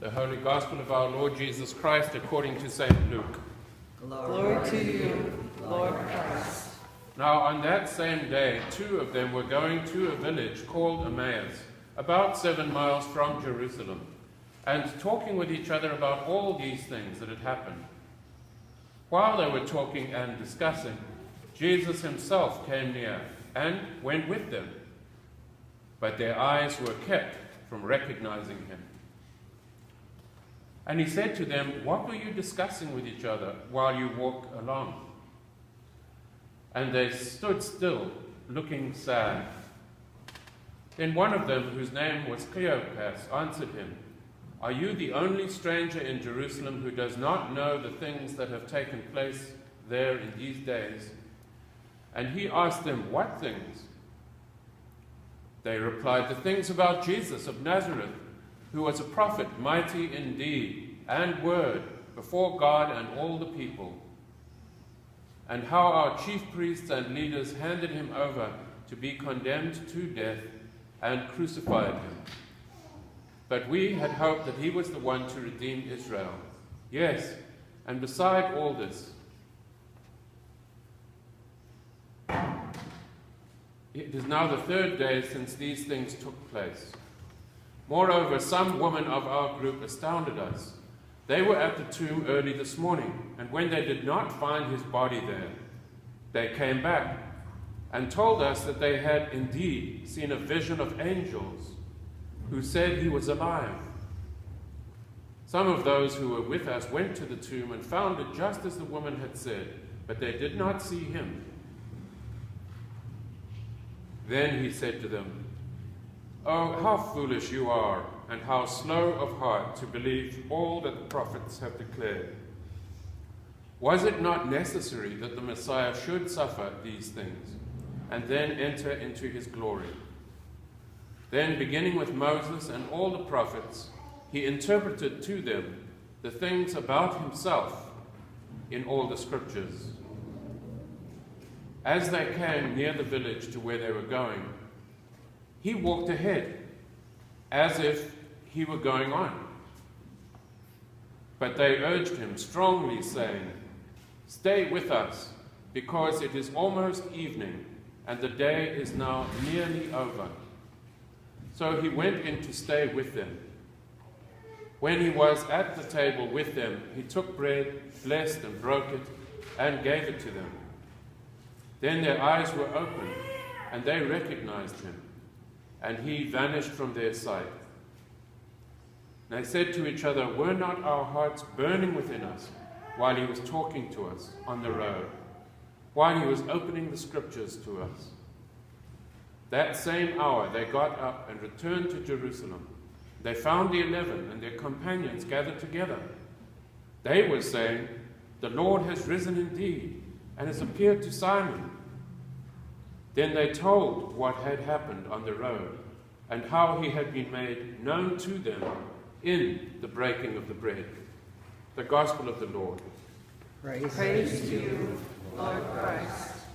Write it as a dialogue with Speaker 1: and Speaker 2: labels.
Speaker 1: The Holy Gospel of our Lord Jesus Christ according to St. Luke.
Speaker 2: Glory to you, Lord Christ.
Speaker 1: Now on that same day, 2 of them were going to a village called Emmaus, about 7 miles from Jerusalem, and talking with each other about all these things that had happened. While they were talking and discussing, Jesus himself came near and went with them, but their eyes were kept from recognizing him. And he said to them, "What were you discussing with each other while you walked along?" And they stood still, looking sad. Then one of them, whose name was Cleopas, answered him, "Are you the only stranger in Jerusalem who does not know the things that have taken place there in these days?" And he asked them, "What things?" They replied, "The things about Jesus of Nazareth, who was a prophet, mighty in deed and word before God and all the people, and how our chief priests and leaders handed him over to be condemned to death and crucified him. But we had hoped that he was the one to redeem Israel. Yes, and beside all this, it is now the 3rd day since these things took place. Moreover, some women of our group astounded us. They were at the tomb early this morning, and when they did not find his body there, they came back and told us that they had indeed seen a vision of angels who said he was alive. Some of those who were with us went to the tomb and found it just as the woman had said, but they did not see him." Then he said to them, "Oh, how foolish you are, and how slow of heart to believe all that the prophets have declared. Was it not necessary that the Messiah should suffer these things, and then enter into his glory?" Then, beginning with Moses and all the prophets, he interpreted to them the things about himself in all the scriptures. As they came near the village to where they were going, he walked ahead, as if he were going on. But they urged him strongly, saying, "Stay with us, because it is almost evening, and the day is now nearly over." So he went in to stay with them. When he was at the table with them, he took bread, blessed and broke it, and gave it to them. Then their eyes were opened, and they recognized him, and he vanished from their sight. They said to each other, "Were not our hearts burning within us while he was talking to us on the road, while he was opening the scriptures to us?" That same hour they got up and returned to Jerusalem. They found the 11 and their companions gathered together. They were saying, "The Lord has risen indeed and has appeared to Simon." Then they told what had happened on the road and how he had been made known to them in the breaking of the bread. The Gospel of the Lord.
Speaker 2: Praise to you, Lord Christ.